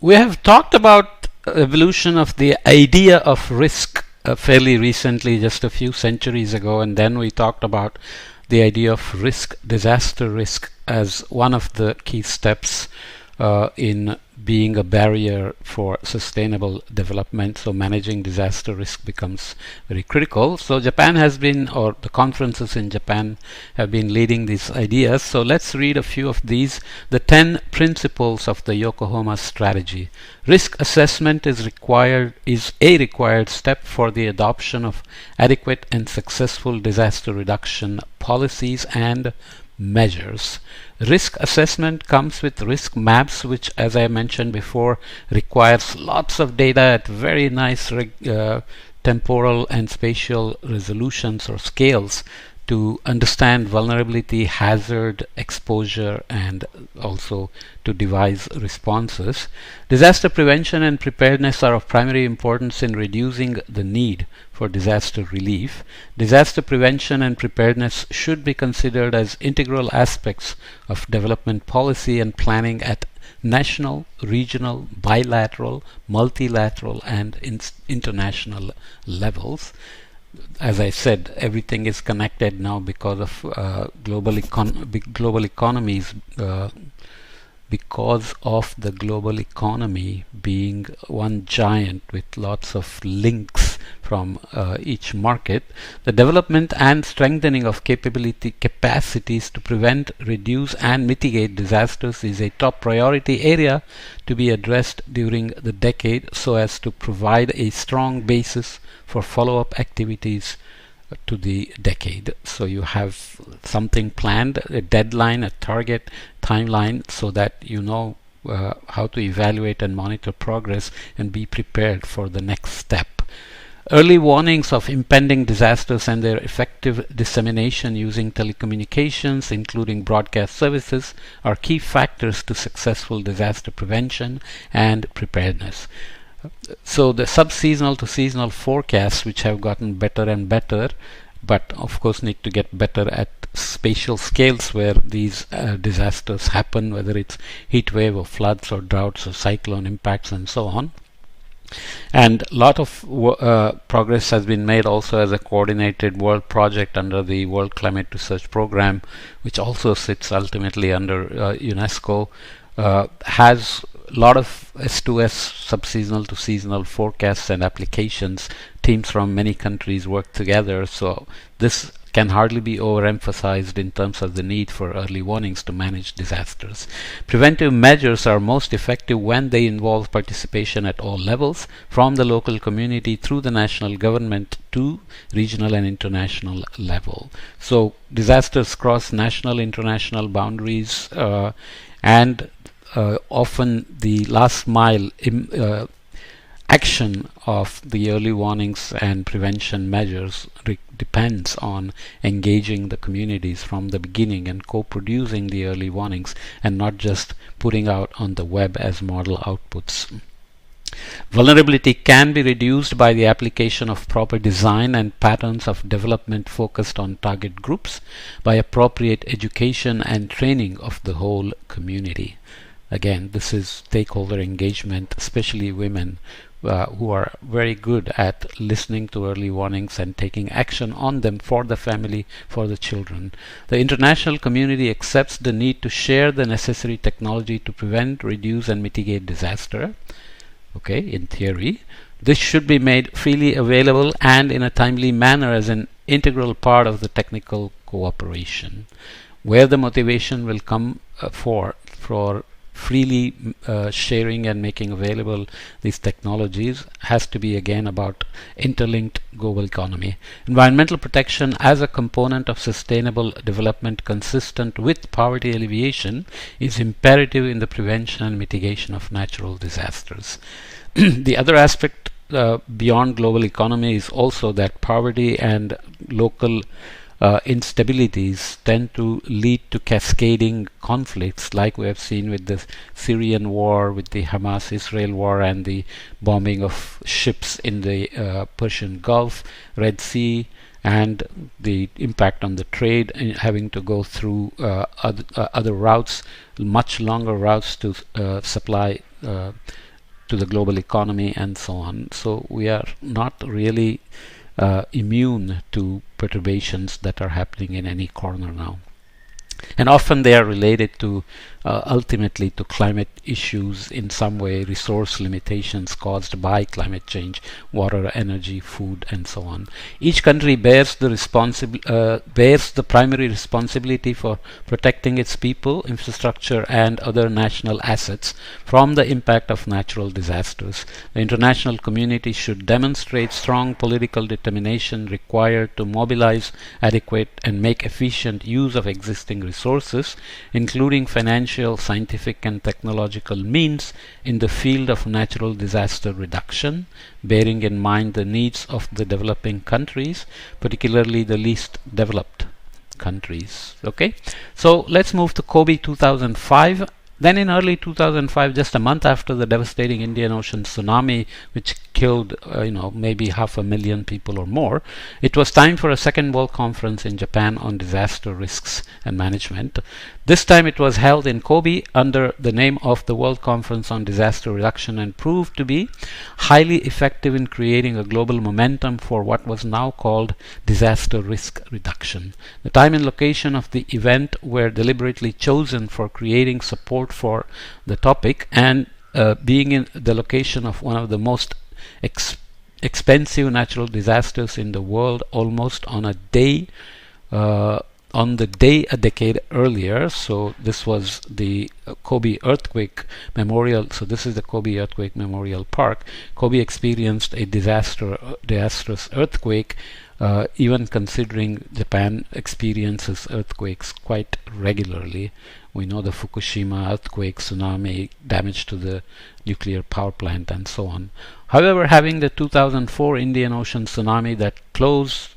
We have talked about evolution of the idea of risk fairly recently, just a few centuries ago, and then we talked about the idea of risk, disaster risk, as one of the key steps in being a barrier for sustainable development. So managing disaster risk becomes very critical. So Japan has been, or the conferences in Japan have been leading these ideas. So let's read a few of these. The 10 principles of the Yokohama strategy. Risk assessment is a required step for the adoption of adequate and successful disaster reduction policies and measures. Risk assessment comes with risk maps, which, as I mentioned before, requires lots of data at very nice temporal and spatial resolutions or scales to understand vulnerability, hazard, exposure, and also to devise responses. Disaster prevention and preparedness are of primary importance in reducing the need for disaster relief. Disaster prevention and preparedness should be considered as integral aspects of development policy and planning at national, regional, bilateral, multilateral, and international levels. As I said, everything is connected now because of global economies, because of the global economy being one giant with lots of links from each market. The development and strengthening of capacities to prevent, reduce, and mitigate disasters is a top priority area to be addressed during the decade, so as to provide a strong basis for follow-up activities to the decade. So you have something planned, a deadline, a target, timeline, so that you know how to evaluate and monitor progress and be prepared for the next step. Early warnings of impending disasters and their effective dissemination using telecommunications, including broadcast services, are key factors to successful disaster prevention and preparedness. So the sub-seasonal to seasonal forecasts, which have gotten better and better, but of course need to get better at spatial scales where these disasters happen, whether it's heat wave or floods or droughts or cyclone impacts and so on. And a lot of progress has been made also as a coordinated world project under the World Climate Research Program, which also sits ultimately under UNESCO, has a lot of S2S, sub-seasonal to seasonal forecasts and applications. Teams from many countries work together, so this can hardly be overemphasized in terms of the need for early warnings to manage disasters. Preventive measures are most effective when they involve participation at all levels, from the local community through the national government to regional and international level. So disasters cross national, international boundaries, and often the last mile action of the early warnings and prevention measures depends on engaging the communities from the beginning and co-producing the early warnings and not just putting out on the web as model outputs. Vulnerability can be reduced by the application of proper design and patterns of development focused on target groups, by appropriate education and training of the whole community. Again, this is stakeholder engagement, especially women who are very good at listening to early warnings and taking action on them for the family, for the children. The international community accepts the need to share the necessary technology to prevent, reduce, and mitigate disaster. Okay, in theory. This should be made freely available and in a timely manner as an integral part of the technical cooperation. Where the motivation will come for freely sharing and making available these technologies has to be again about interlinked global economy. Environmental protection as a component of sustainable development consistent with poverty alleviation is imperative in the prevention and mitigation of natural disasters. The other aspect beyond global economy is also that poverty and local instabilities tend to lead to cascading conflicts, like we have seen with the Syrian war, with the Hamas-Israel war, and the bombing of ships in the Persian Gulf, Red Sea, and the impact on the trade, and having to go through other routes, much longer routes to supply to the global economy and so on. So we are not really immune to perturbations that are happening in any corner now. And often they are related to ultimately to climate issues in some way, resource limitations caused by climate change, water, energy, food, and so on. Each country bears the primary responsibility for protecting its people, infrastructure, and other national assets from the impact of natural disasters. The international community should demonstrate strong political determination required to mobilize adequate and make efficient use of existing resources, including financial, scientific, and technological means in the field of natural disaster reduction, bearing in mind the needs of the developing countries, particularly the least developed countries. Okay, so let's move to Kobe 2005. Then in early 2005, just a month after the devastating Indian Ocean tsunami, which killed maybe 500,000 people or more, it was time for a second World Conference in Japan on disaster risks and management. This time it was held in Kobe under the name of the World Conference on Disaster Reduction, and proved to be highly effective in creating a global momentum for what was now called disaster risk reduction. The time and location of the event were deliberately chosen for creating support for the topic, and being in the location of one of the most expensive natural disasters in the world, almost on the day a decade earlier. So this was the Kobe Earthquake Memorial. So this is the Kobe Earthquake Memorial Park. Kobe experienced a disastrous earthquake, even considering Japan experiences earthquakes quite regularly. We know the Fukushima earthquake, tsunami, damage to the nuclear power plant, and so on. However, having the 2004 Indian Ocean tsunami that close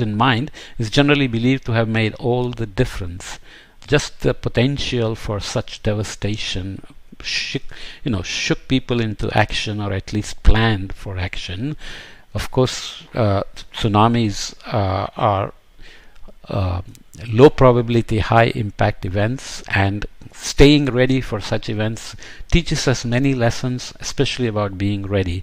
in mind is generally believed to have made all the difference. Just the potential for such devastation shook people into action, or at least planned for action. Of course, tsunamis are low probability, high impact events, and staying ready for such events teaches us many lessons, especially about being ready,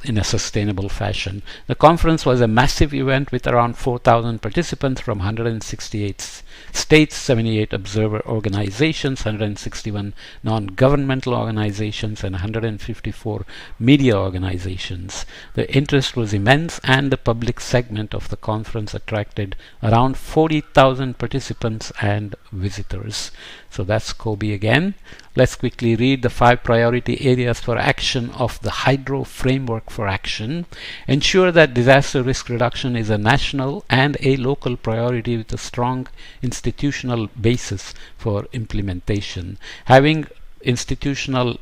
in a sustainable fashion. The conference was a massive event with around 4,000 participants from 168 states, 78 observer organizations, 161 non-governmental organizations, and 154 media organizations. The interest was immense, and the public segment of the conference attracted around 40,000 participants and visitors. So that's Kobe again. Let's quickly read the 5 priority areas for action of the Hydro Framework for Action. Ensure that disaster risk reduction is a national and a local priority with a strong institutional basis for implementation. Having institutional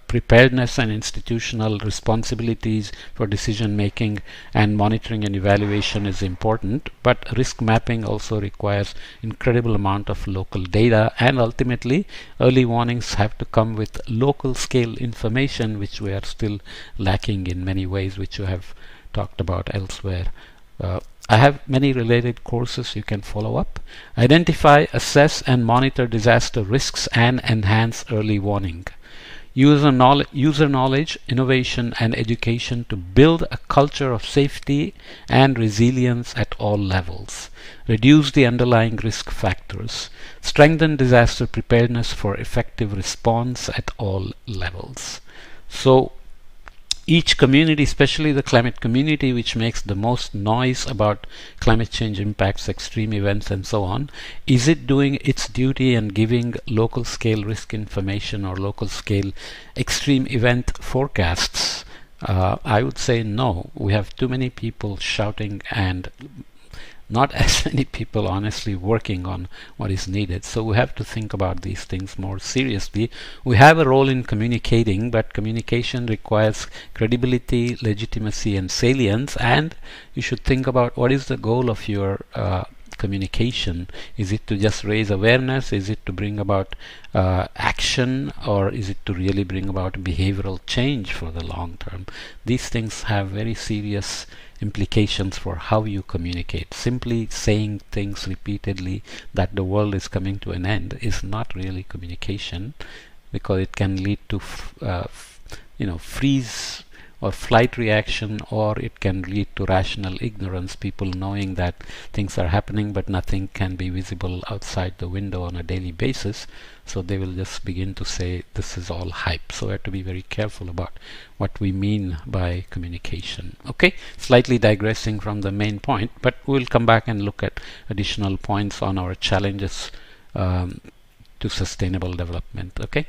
preparedness and institutional responsibilities for decision making and monitoring and evaluation is important, but risk mapping also requires incredible amount of local data, and ultimately early warnings have to come with local scale information, which we are still lacking in many ways, which you have talked about elsewhere. I have many related courses you can follow up. Identify, assess, and monitor disaster risks and enhance early warning. User knowledge, innovation, and education to build a culture of safety and resilience at all levels. Reduce the underlying risk factors. Strengthen disaster preparedness for effective response at all levels. So each community, especially the climate community, which makes the most noise about climate change impacts, extreme events, and so on, is it doing its duty and giving local scale risk information or local scale extreme event forecasts? I would say no. We have too many people shouting and not as many people honestly working on what is needed. So we have to think about these things more seriously. We have a role in communicating, but communication requires credibility, legitimacy, and salience, and you should think about what is the goal of your communication? Is it to just raise awareness? Is it to bring about action, or is it to really bring about behavioral change for the long term? These things have very serious implications for how you communicate. Simply saying things repeatedly that the world is coming to an end is not really communication, because it can lead to freeze or flight reaction, or it can lead to rational ignorance, people knowing that things are happening but nothing can be visible outside the window on a daily basis, so they will just begin to say this is all hype. So we have to be very careful about what we mean by communication. Okay, slightly digressing from the main point, but we'll come back and look at additional points on our challenges to sustainable development. Okay.